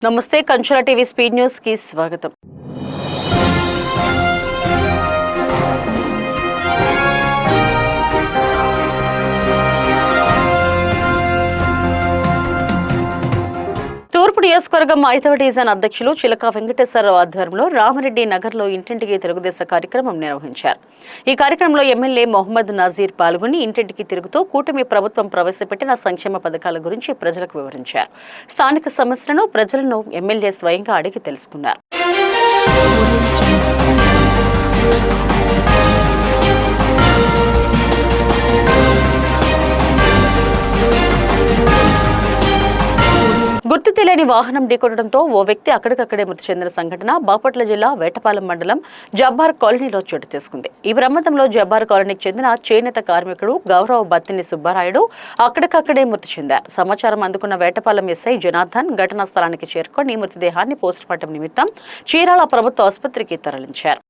నమస్తే Kanchula TV speed news కి స్వాగతం. తూర్పు నియోజకవర్గం 5వ డివిజన్ అధ్యక్షులు చిలక వెంకటేశ్వరరావు ఆధ్వర్యంలో రామరెడ్డి నగర్లో ఇంటింటికి తెలుగుదేశం కార్యక్రమం నిర్వహించారు. ఈ కార్యక్రమంలో ఎమ్మెల్యే మొహమ్మద్ నజీర్ పాల్గొని ఇంటింటికి తిరుగుతూ కూటమి ప్రభుత్వం ప్రవేశపెట్టిన సంక్షేమ పథకాల గురించి ప్రజలకు వివరించారు. స్థానిక సమస్యలను ప్రజలను ఎమ్మెల్యే స్వయంగా అడిగి తెలుసుకున్నారు. గుర్తు తెలియని వాహనం ఢీకొట్టడంతో ఓ వ్యక్తి అక్కడికక్కడే మృతి చెందిన సంఘటన బాపట్ల జిల్లా వేటపాలెం మండలం జబ్బార్ కాలనీలో చోటు చేసుకుంది. ఈ ప్రమాదంలో జబ్బార్ కాలనీకి చెందిన చేనేత కార్మికుడు గౌరవ బత్తిని సుబ్బారాయుడు అక్కడికక్కడే మృతి చెందారు. సమాచారం అందుకున్న వేటపాలెం ఎస్ఐ జనార్దన్ ఘటనా స్థలానికి చేరుకొని మృతదేహాన్ని పోస్టుమార్టం నిమిత్తం చీరాల ప్రభుత్వ ఆసుపత్రికి తరలించారు.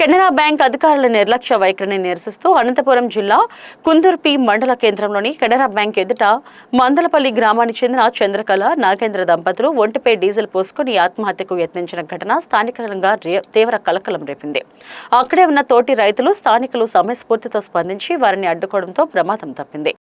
కెనరా బ్యాంక్ అధికారుల నిర్లక్ష్య వైఖరిని నిరసిస్తూ అనంతపురం జిల్లా కుందుర్పి మండల కేంద్రంలోని కెనరా బ్యాంక్ ఎదుట మందలపల్లి గ్రామానికి చెందిన చంద్రకళ నాగేంద్ర దంపతులు ఒంటిపై డీజిల్ పోసుకుని ఆత్మహత్యకు యత్నించిన ఘటన స్థానికంగా తీవ్ర కలకలం రేపింది. అక్కడే ఉన్న తోటి రైతులు స్థానికులు సమయస్ఫూర్తితో స్పందించి వారిని అడ్డుకోవడంతో ప్రమాదం తప్పింది.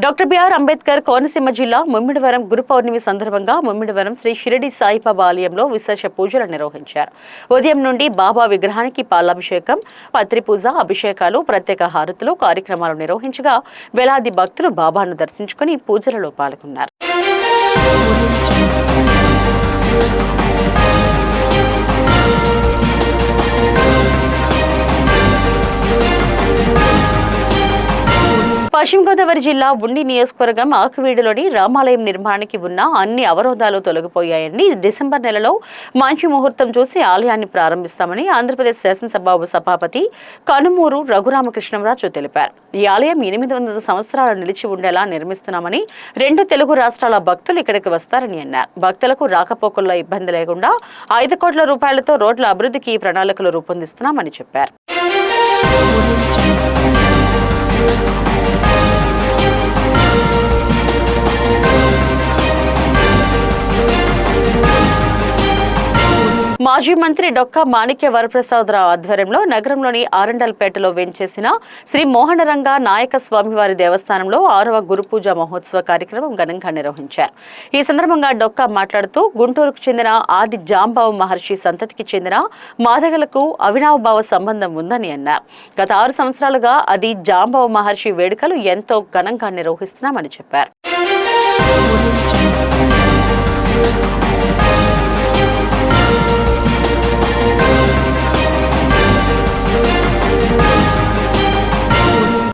డాక్టర్ బిఆర్ అంబేద్కర్ కోనసీమ జిల్లా ముమ్మిడివరం గురు పౌర్ణమి సందర్భంగా ముమ్మిడివరం శ్రీ షిరిడి సాయిబాబా ఆలయంలో విశేష పూజలు నిర్వహించారు. ఉదయం నుండి బాబా విగ్రహానికి పాలాభిషేకం, పత్రి పూజ, అభిషేకాలు, ప్రత్యేక హారతులు కార్యక్రమాలు నిర్వహించగా వేలాది భక్తులు బాబాను దర్శించుకుని పూజలలో పాల్గొన్నారు. పశ్చిమ గోదావరి జిల్లా ఉండి నియోజకవర్గం ఆకువీడులోని రామాలయం నిర్మాణానికి ఉన్న అన్ని అవరోధాలు తొలగిపోయాయని డిసెంబర్ నెలలో మంచి ముహూర్తం చూసి ఆలయాన్ని ప్రారంభిస్తామని ఆంధ్రప్రదేశ్ శాసనసభ సభాపతి కనుమూరు రఘురామకృష్ణరాజు తెలిపారు. ఈ ఆలయం 800 సంవత్సరాలు నిలిచి ఉండేలా నిర్మిస్తున్నామని 2 తెలుగు రాష్ట్రాల భక్తులు ఇక్కడికి వస్తారని అన్నారు. భక్తులకు రాకపోకల్లో ఇబ్బంది లేకుండా 5 కోట్ల రూపాయలతో రోడ్ల అభివృద్ధికి ప్రణాళికలు రూపొందిస్తున్నామని చెప్పారు. మాజీ మంత్రి డొక్కా మాణిక్య వరప్రసాదరావు ఆధ్వర్యంలో నగరంలోని ఆరండల్పేటలో వేంచేసిన శ్రీ మోహనరంగ నాయక స్వామివారి దేవస్థానంలో 6వ గురుపూజ మహోత్సవ కార్యక్రమం ఘనంగా నిర్వహించారు. ఈ సందర్భంగా డొక్కా మాట్లాడుతూ గుంటూరుకు చెందిన ఆది జాంబావ మహర్షి సంతతికి చెందిన మాదగలకు అవినావభావ సంబంధం ఉందని అన్నారు. గత 6 సంవత్సరాలుగా ఆది జాంబావ మహర్షి వేడుకలు ఎంతో ఘనంగా నిర్వహిస్తున్నామని చెప్పారు.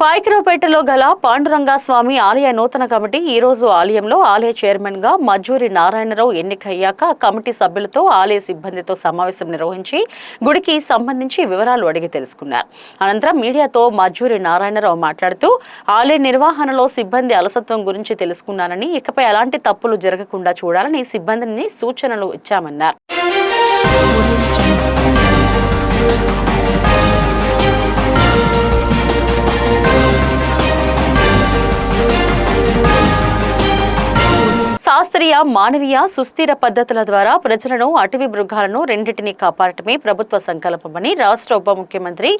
పాయకరావుపేటలో గల పాండురంగ స్వామి ఆలయ నూతన కమిటీ ఈ రోజు ఆలయంలో ఆలయ చైర్మన్ గా మజ్జూరి నారాయణరావు ఎన్నికయ్యాక కమిటీ సభ్యులతో ఆలయ సిబ్బందితో సమావేశం నిర్వహించి గుడికి సంబంధించి వివరాలు అడిగి తెలుసుకున్నారు. అనంతరం మీడియాతో మజ్జూరి నారాయణరావు మాట్లాడుతూ ఆలయ నిర్వహణలో సిబ్బంది అలసత్వం గురించి తెలుసుకున్నానని, ఇకపై అలాంటి తప్పులు జరగకుండా చూడాలని సిబ్బందిని సూచనలు ఇచ్చామన్నారు. శాస్త్రీయ, మానవీయ, సుస్థిర పద్ధతుల ద్వారా ప్రజలను, అటవీ మృగాలను రెండింటినీ కాపాడటమే ప్రభుత్వ సంకల్పమని రాష్ట్ర ఉప ముఖ్యమంత్రి,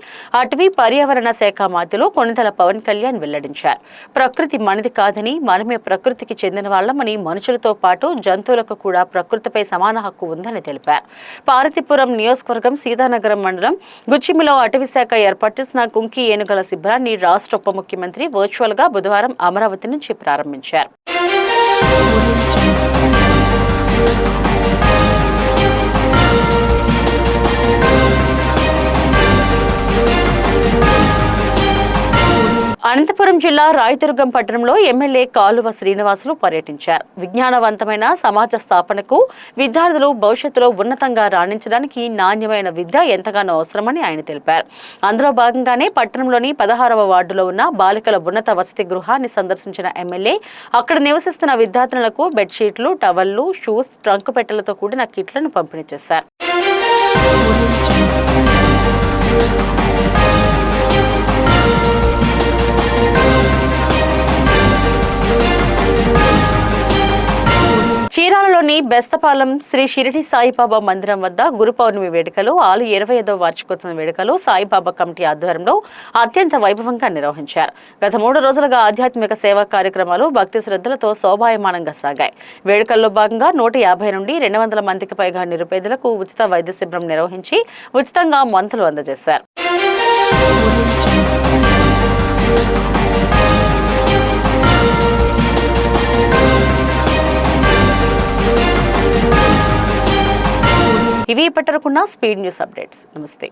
అటవీ పర్యావరణ శాఖ మంత్రులు కొణిదెల పవన్ కళ్యాణ్ వెల్లడించారు. ప్రకృతి మనది కాదని, మనమే ప్రకృతికి చెందిన వాళ్ళమని, మనుషులతో పాటు జంతువులకు కూడా ప్రకృతిపై సమాన హక్కు ఉందని తెలిపారు. పార్వతీపురం నియోజకవర్గం సీతానగరం మండలం గుచ్చిమిలో అటవీ శాఖ ఏర్పాటు చేసిన కుంకి ఏనుగుల శిబిరాన్ని రాష్ట్ర ఉప ముఖ్యమంత్రి వర్చువల్ గా బుధవారం అమరావతి నుంచి ప్రారంభించారు. అనంతపురం జిల్లా రాయదుర్గం పట్టణంలో ఎమ్మెల్యే కాలువ శ్రీనివాసులు పర్యటించారు. విజ్ఞానవంతమైన సమాజ స్థాపనకు విద్యార్థులు భవిష్యత్తులో ఉన్నతంగా రాణించడానికి నాణ్యమైన విద్య ఎంతగానో అవసరమని ఆయన తెలిపారు. అందులో భాగంగానే పట్టణంలోని 16వ వార్డులో ఉన్న బాలికల ఉన్నత వసతి గృహాన్ని సందర్శించిన ఎమ్మెల్యే అక్కడ నివసిస్తున్న విద్యార్థులకు బెడ్షీట్లు, టవళ్లు, షూస్, ట్రంకు పెట్టెలతో కూడిన కిట్లను పంపిణీ చేశారు. చీరాలలోని బెస్తపాలెం శ్రీ షిరిడి సాయిబాబా మందిరం వద్ద గురు పౌర్ణమి వేడుకలు, ఆలు 25వ వార్షికోత్సవం వేడుకలు సాయిబాబా కమిటీ ఆధ్వర్యంలో అత్యంత వైభవంగా నిర్వహించారు. గత 3 రోజులుగా ఆధ్యాత్మిక సేవా కార్యక్రమాలు భక్తి శ్రద్ధలతో శోభాయమానంగా సాగాయి. వేడుకల్లో భాగంగా 150 నుండి 200 మందికి పైగా నిరుపేదలకు ఉచిత వైద్య శిబిరం నిర్వహించి ఉచితంగా మందులు అందజేశారు. ఇవి ఇప్పటివరకున్న స్పీడ్ న్యూస్ అప్డేట్స్. నమస్తే.